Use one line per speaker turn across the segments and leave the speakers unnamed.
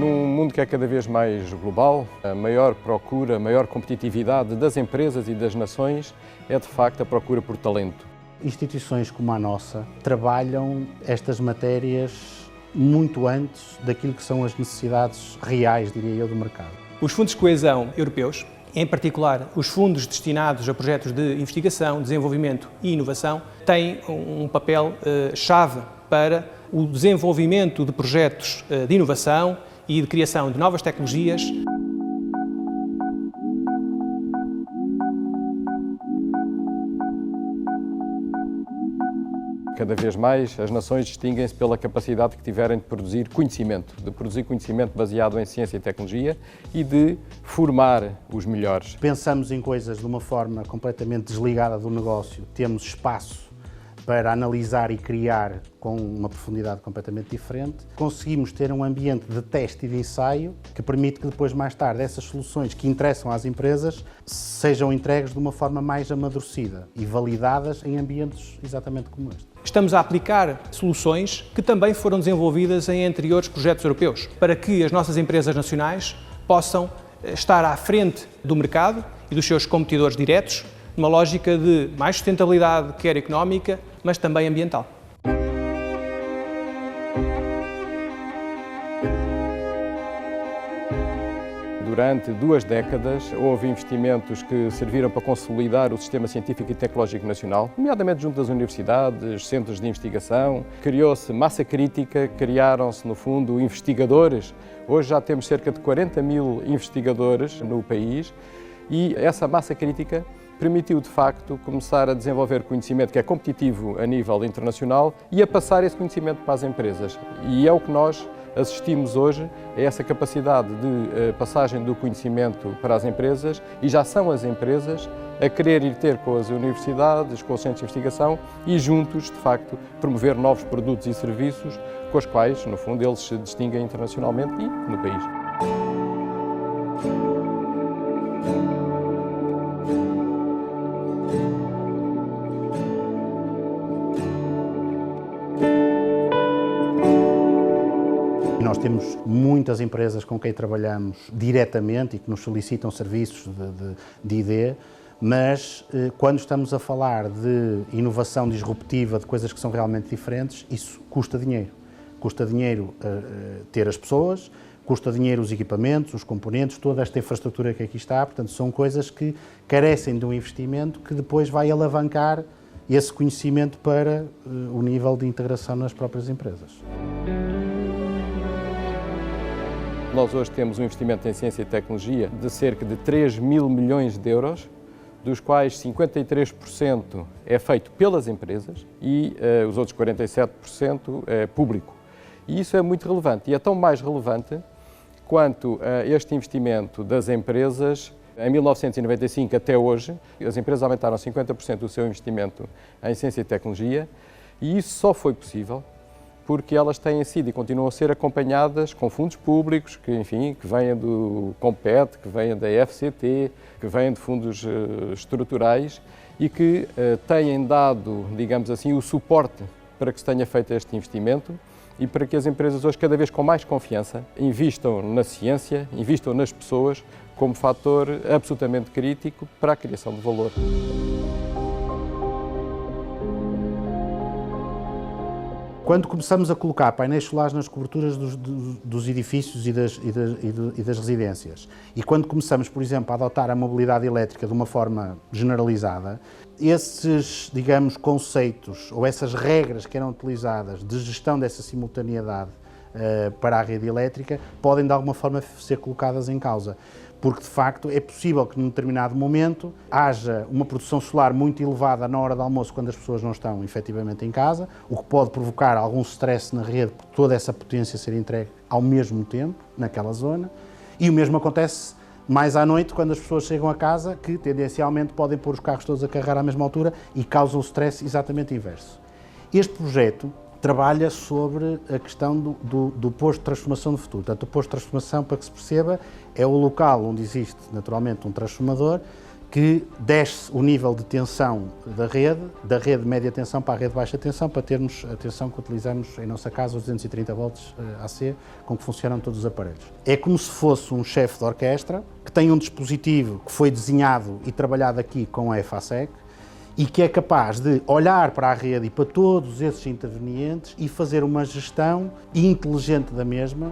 Num mundo que é cada vez mais global, a maior procura, a maior competitividade das empresas e das nações é de facto a procura por talento.
Instituições como a nossa trabalham estas matérias muito antes daquilo que são as necessidades reais, diria eu, do mercado.
Os fundos de coesão europeus, em particular os fundos destinados a projetos de investigação, desenvolvimento e inovação, têm um papel chave para o desenvolvimento de projetos de inovação e de criação de novas tecnologias.
Cada vez mais as nações distinguem-se pela capacidade que tiverem de produzir conhecimento baseado em ciência e tecnologia e de formar os melhores.
Pensamos em coisas de uma forma completamente desligada do negócio, temos espaço para analisar e criar com uma profundidade completamente diferente. Conseguimos ter um ambiente de teste e de ensaio que permite que depois, mais tarde, essas soluções que interessam às empresas sejam entregues de uma forma mais amadurecida e validadas em ambientes exatamente como este.
Estamos a aplicar soluções que também foram desenvolvidas em anteriores projetos europeus, para que as nossas empresas nacionais possam estar à frente do mercado e dos seus competidores diretos, numa lógica de mais sustentabilidade, quer económica, mas também ambiental.
Durante 2 décadas houve investimentos que serviram para consolidar o sistema científico e tecnológico nacional, nomeadamente junto das universidades, centros de investigação. Criou-se massa crítica, criaram-se, no fundo, investigadores. Hoje já temos cerca de 40 mil investigadores no país e essa massa crítica permitiu, de facto, começar a desenvolver conhecimento que é competitivo a nível internacional e a passar esse conhecimento para as empresas. E é o que nós assistimos hoje, a essa capacidade de passagem do conhecimento para as empresas, e já são as empresas a querer ir ter com as universidades, com os centros de investigação e juntos, de facto, promover novos produtos e serviços com os quais, no fundo, eles se distinguem internacionalmente e no país.
Nós temos muitas empresas com quem trabalhamos diretamente e que nos solicitam serviços de ID, mas quando estamos a falar de inovação disruptiva, de coisas que são realmente diferentes, isso custa dinheiro. Custa dinheiro ter as pessoas, custa dinheiro os equipamentos, os componentes, toda esta infraestrutura que aqui está. Portanto, são coisas que carecem de um investimento que depois vai alavancar esse conhecimento para o nível de integração nas próprias empresas.
Nós hoje temos um investimento em ciência e tecnologia de cerca de 3 mil milhões de euros, dos quais 53% é feito pelas empresas e os outros 47% é público. E isso é muito relevante, e é tão mais relevante quanto este investimento das empresas. Em 1995 até hoje, as empresas aumentaram 50% do seu investimento em ciência e tecnologia, e isso só foi possível porque elas têm sido e continuam a ser acompanhadas com fundos públicos, que, enfim, que venham do COMPET, que venham da FCT, que venham de fundos estruturais e que têm dado, digamos assim, o suporte para que se tenha feito este investimento e para que as empresas hoje, cada vez com mais confiança, investam na ciência, investam nas pessoas como fator absolutamente crítico para a criação de valor.
Quando começamos a colocar painéis solares nas coberturas dos edifícios e das residências, e quando começamos, por exemplo, a adotar a mobilidade elétrica de uma forma generalizada, esses, digamos, conceitos ou essas regras que eram utilizadas de gestão dessa simultaneidade para a rede elétrica podem, de alguma forma, ser colocadas em causa. Porque, de facto, é possível que num determinado momento haja uma produção solar muito elevada na hora do almoço quando as pessoas não estão efetivamente em casa, o que pode provocar algum stress na rede por toda essa potência ser entregue ao mesmo tempo naquela zona. E o mesmo acontece mais à noite quando as pessoas chegam a casa, que tendencialmente podem pôr os carros todos a carregar à mesma altura e causam o stress exatamente inverso. Este projeto trabalha sobre a questão do posto de transformação do futuro. Portanto, o posto de transformação, para que se perceba, é o local onde existe naturalmente um transformador que desce o nível de tensão da rede média tensão para a rede baixa tensão, para termos a tensão que utilizamos em nossa casa, os 230 volts AC, com que funcionam todos os aparelhos. É como se fosse um chefe de orquestra que tem um dispositivo que foi desenhado e trabalhado aqui com a EFASEC e que é capaz de olhar para a rede e para todos esses intervenientes e fazer uma gestão inteligente da mesma,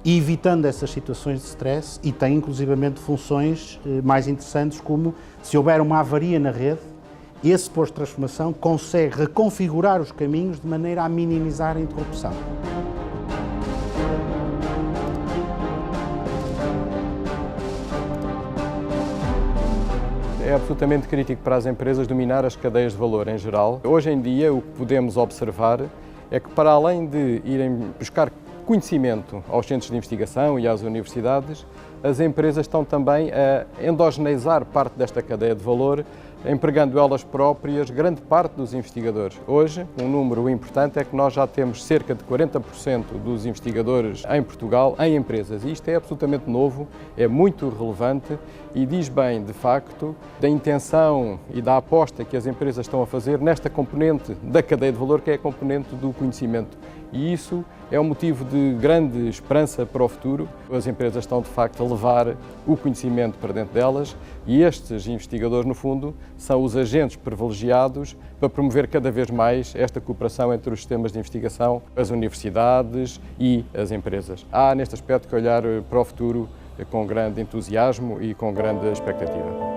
e evitando essas situações de stress, e tem inclusivamente funções mais interessantes, como se houver uma avaria na rede, esse posto de transformação consegue reconfigurar os caminhos de maneira a minimizar a interrupção.
É absolutamente crítico para as empresas dominar as cadeias de valor em geral. Hoje em dia, o que podemos observar é que, para além de irem buscar conhecimento aos centros de investigação e às universidades, as empresas estão também a endogeneizar parte desta cadeia de valor, empregando elas próprias grande parte dos investigadores. Hoje, um número importante é que nós já temos cerca de 40% dos investigadores em Portugal em empresas. E isto é absolutamente novo, é muito relevante e diz bem, de facto, da intenção e da aposta que as empresas estão a fazer nesta componente da cadeia de valor, que é a componente do conhecimento. E isso é um motivo de grande esperança para o futuro. As empresas estão, de facto, a levar o conhecimento para dentro delas e estes investigadores, no fundo, são os agentes privilegiados para promover cada vez mais esta cooperação entre os sistemas de investigação, as universidades e as empresas. Há, neste aspecto, que olhar para o futuro com grande entusiasmo e com grande expectativa.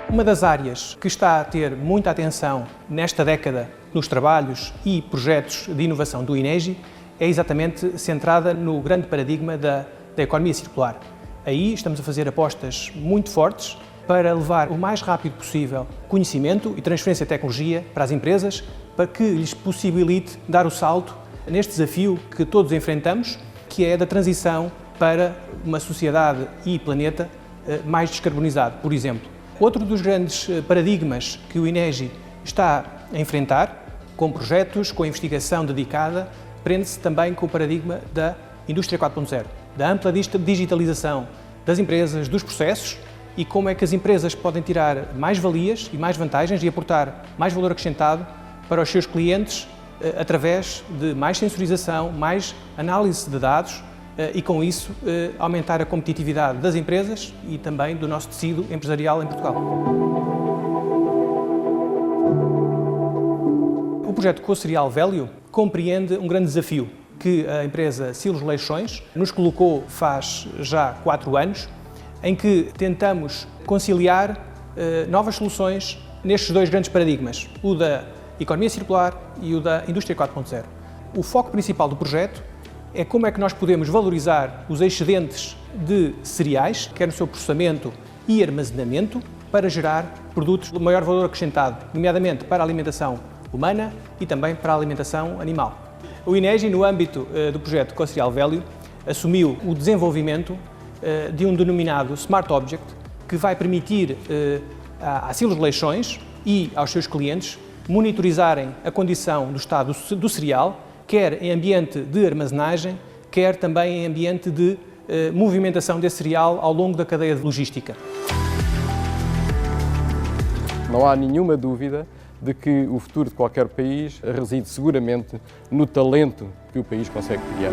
Uma das áreas que está a ter muita atenção nesta década nos trabalhos e projetos de inovação do INEGI é exatamente centrada no grande paradigma da economia circular. Aí estamos a fazer apostas muito fortes para levar o mais rápido possível conhecimento e transferência de tecnologia para as empresas, para que lhes possibilite dar o salto neste desafio que todos enfrentamos, que é da transição para uma sociedade e planeta mais descarbonizado, por exemplo. Outro dos grandes paradigmas que o INEGI está a enfrentar, com projetos, com investigação dedicada, prende-se também com o paradigma da indústria 4.0, da ampla digitalização das empresas, dos processos e como é que as empresas podem tirar mais valias e mais vantagens e aportar mais valor acrescentado para os seus clientes através de mais sensorização, mais análise de dados e, com isso, aumentar a competitividade das empresas e também do nosso tecido empresarial em Portugal. O projeto Co-Serial Value compreende um grande desafio que a empresa Silos Leixões nos colocou faz já 4 anos, em que tentamos conciliar novas soluções nestes dois grandes paradigmas, o da economia circular e o da indústria 4.0. O foco principal do projeto é como é que nós podemos valorizar os excedentes de cereais, quer no seu processamento e armazenamento, para gerar produtos de maior valor acrescentado, nomeadamente para a alimentação humana e também para a alimentação animal. O INEGI, no âmbito do projeto Co-Serial Value, assumiu o desenvolvimento de um denominado Smart Object, que vai permitir à Silos Leixões e aos seus clientes monitorizarem a condição do estado do cereal, quer em ambiente de armazenagem, quer também em ambiente de movimentação desse cereal ao longo da cadeia de logística.
Não há nenhuma dúvida de que o futuro de qualquer país reside seguramente no talento que o país consegue criar.